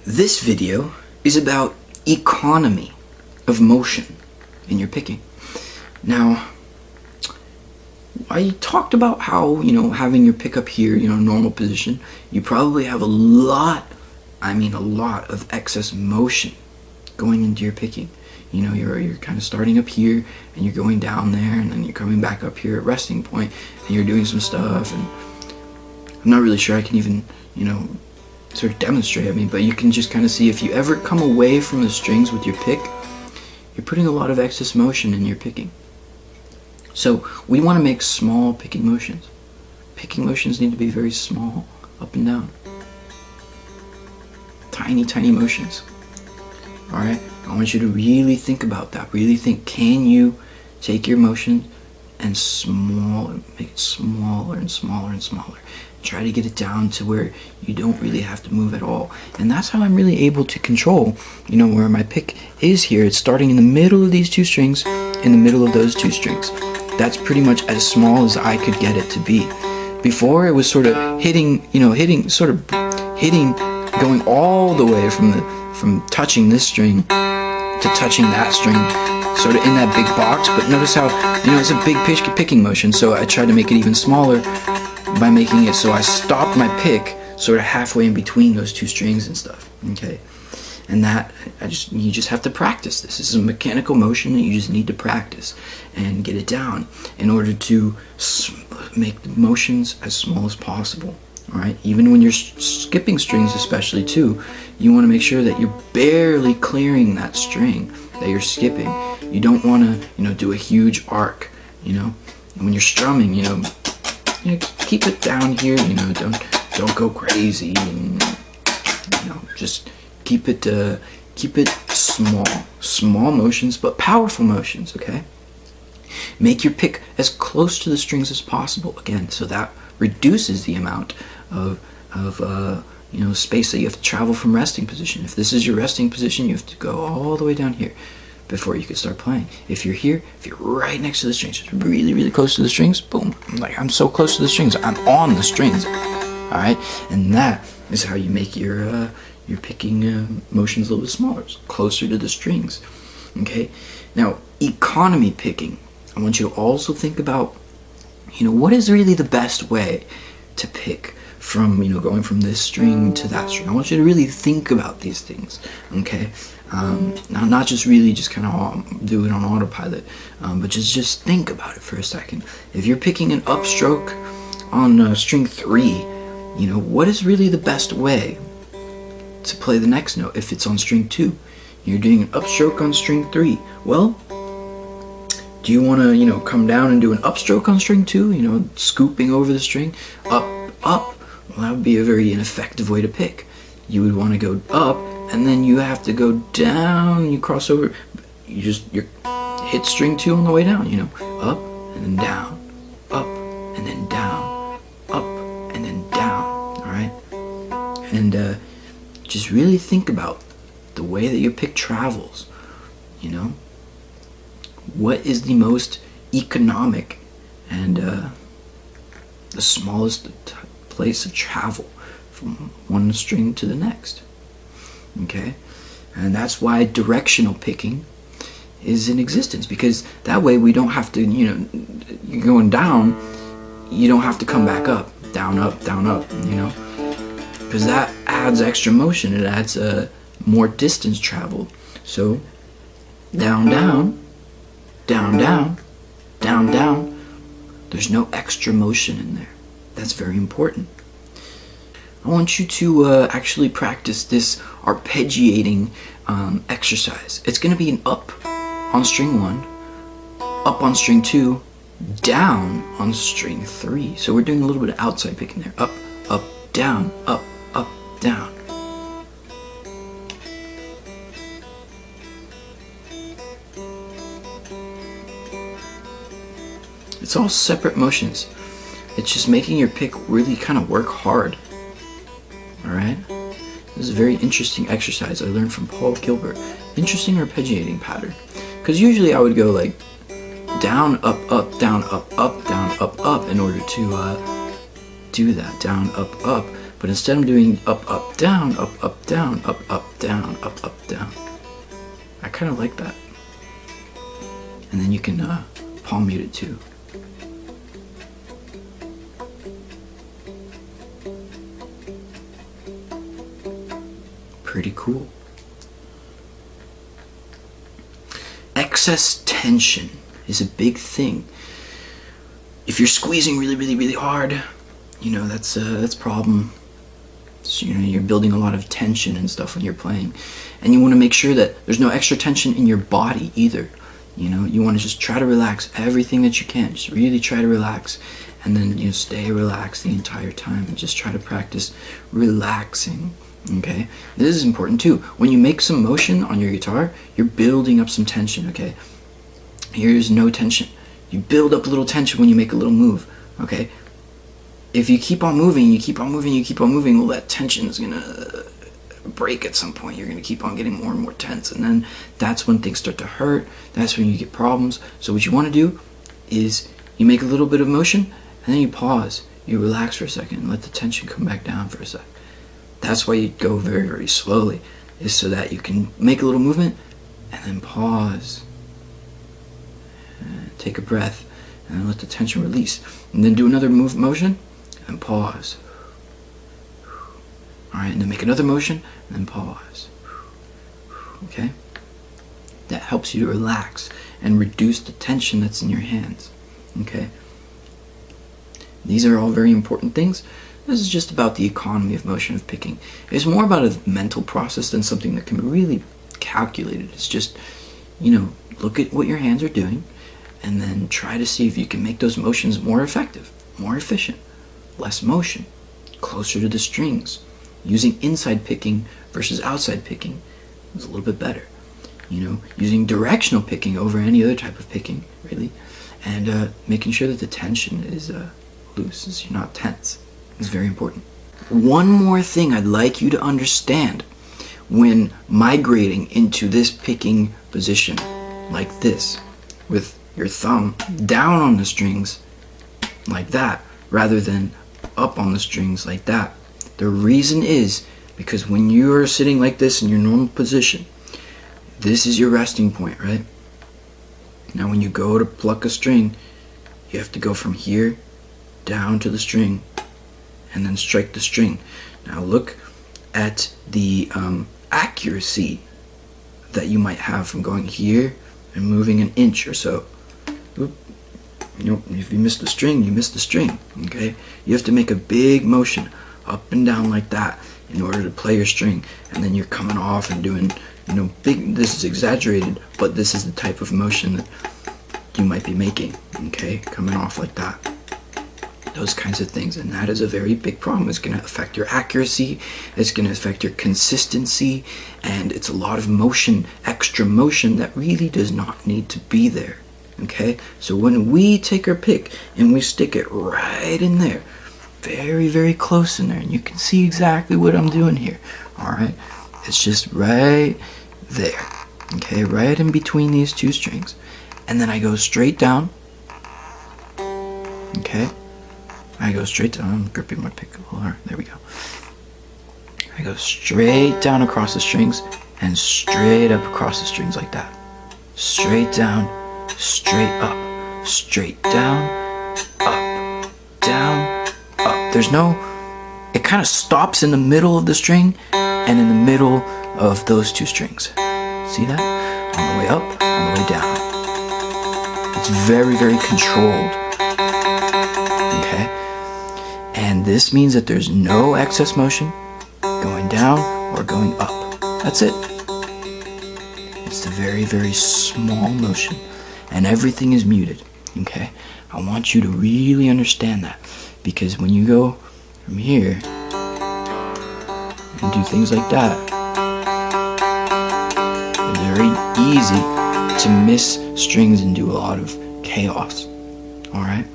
This video is about economy of motion in your picking. Now, I talked about how, having your pick up here, normal position, you probably have a lot of excess motion going into your picking. You're kind of starting up here and you're going down there and then you're coming back up here at resting point and you're doing some stuff, and I'm not really sure I can even, sort of demonstrate, but you can just kind of see if you ever come away from the strings with your pick, you're putting a lot of excess motion in your picking. So we want to make small picking motions. Picking motions need to be very small, up and down. Tiny, tiny motions. Alright? I want you to really think about that. Really think, can you take your motion and make it smaller and smaller and smaller? Try to get it down to where you don't really have to move at all. And that's how I'm really able to control, where my pick is here. It's starting in the middle of these two strings, in the middle of those two strings. That's pretty much as small as I could get it to be. Before, it was sort of hitting, going all the way from touching this string to touching that string, sort of in that big box. But notice how, it's a big picking motion, so I tried to make it even smaller by making it so I stopped my pick sort of halfway in between those two strings and stuff. Okay, and that you just have to practice this. This is a mechanical motion that you just need to practice and get it down in order to make the motions as small as possible. All right, even when you're skipping strings, especially too, you want to make sure that you're barely clearing that string that you're skipping. You don't want to, do a huge arc. And when you're strumming, keep it down here. Don't go crazy. And, just keep it small motions, but powerful motions. Okay. Make your pick as close to the strings as possible. Again, so that reduces the amount of space that you have to travel from resting position. If this is your resting position, you have to go all the way down here before you can start playing. If you're here, if you're right next to the strings, just really, really close to the strings, boom, I'm so close to the strings, I'm on the strings. All right, and that is how you make your picking motions a little bit smaller, closer to the strings. Okay, now economy picking, I want you to also think about, what is really the best way to pick from, going from this string to that string. I want you to really think about these things, okay? Now, not just really just kind of do it on autopilot, but just think about it for a second. If you're picking an upstroke on string 3, what is really the best way to play the next note if it's on string 2? You're doing an upstroke on string 3. Well, do you want to, come down and do an upstroke on string 2, scooping over the string, up, up? Well, that would be a very ineffective way to pick. You would want to go up, and then you have to go down, you cross over, you hit string 2 on the way down, up, and then down, up, and then down, up, and then down, alright? And just really think about the way that your pick travels, What is the most economic and the smallest place of travel from one string to the next? Okay, and that's why directional picking is in existence, because that way we don't have to, you're going down, you don't have to come back up, down, because that adds extra motion. It adds more distance traveled. So down, down, down, down, down, down. There's no extra motion in there. That's very important. I want you to actually practice this arpeggiating exercise. It's going to be an up on string 1, up on string 2, down on string 3. So we're doing a little bit of outside picking there. Up, up, down, up, down. It's all separate motions. It's just making your pick really kind of work hard. Alright? This is a very interesting exercise I learned from Paul Gilbert. Interesting arpeggiating pattern. Because usually I would go like down, up, down, up, down, up in order to do that. Down, up, But instead of doing up, up, down, up, up, down, up, up, down, up, up, down. I kind of like that. And then you can palm mute it too. Pretty cool. Excess tension is a big thing. If you're squeezing really, really, really hard, you know, that's a problem. So, you know, you're building a lot of tension and stuff when you're playing. And you want to make sure that there's no extra tension in your body either. You know, you want to just try to relax everything that you can. Just really try to relax. And then, you know, stay relaxed the entire time. And just try to practice relaxing. Okay? This is important too. When you make some motion on your guitar, you're building up some tension, okay? Here's no tension. You build up a little tension when you make a little move, okay? If you keep on moving, you keep on moving, you keep on moving, well, that tension is gonna break at some point. You're gonna keep on getting more and more tense, and then that's when things start to hurt. That's when you get problems. So what you want to do is you make a little bit of motion, and then you pause. You relax for a second and let the tension come back down for a sec. That's why you go very, very slowly, is so that you can make a little movement and then pause. And take a breath and then let the tension release. And then do another motion and pause. Alright, and then make another motion and then pause. Okay? That helps you to relax and reduce the tension that's in your hands. Okay? These are all very important things. This is just about the economy of motion of picking. It's more about a mental process than something that can be really calculated. It's just, you know, look at what your hands are doing and then try to see if you can make those motions more effective, more efficient, less motion, closer to the strings. Using inside picking versus outside picking is a little bit better. You know, using directional picking over any other type of picking, really, and making sure that the tension is loose, so you're not tense. It's very important. One more thing I'd like you to understand when migrating into this picking position, like this, with your thumb down on the strings, like that, rather than up on the strings like that. The reason is because when you are sitting like this in your normal position, this is your resting point, right? Now when you go to pluck a string, you have to go from here down to the string and then strike the string. Now look at the accuracy that you might have from going here and moving an inch or so. Oop. You know, if you miss the string, you miss the string, okay? You have to make a big motion up and down like that in order to play your string, and then you're coming off and doing, you know, big, this is exaggerated, but this is the type of motion that you might be making, okay? Coming off like that. Those kinds of things, and that is a very big problem. It's going to affect your accuracy, it's going to affect your consistency, and it's a lot of motion, extra motion that really does not need to be there, okay? So when we take our pick and we stick it right in there, very, very close in there, and you can see exactly what I'm doing here, alright? It's just right there, okay? Right in between these two strings. And then I go straight down, okay? I go straight down, I'm gripping my pick, there we go. I go straight down across the strings and straight up across the strings like that. Straight down, straight up, straight down, up, down, up. There's no, it kind of stops in the middle of the string and in the middle of those two strings. See that? On the way up, on the way down. It's very, very controlled. Okay? And this means that there's no excess motion going down or going up. That's it. It's a very, very small motion, and everything is muted. Okay? I want you to really understand that, because when you go from here and do things like that, it's very easy to miss strings and do a lot of chaos. Alright?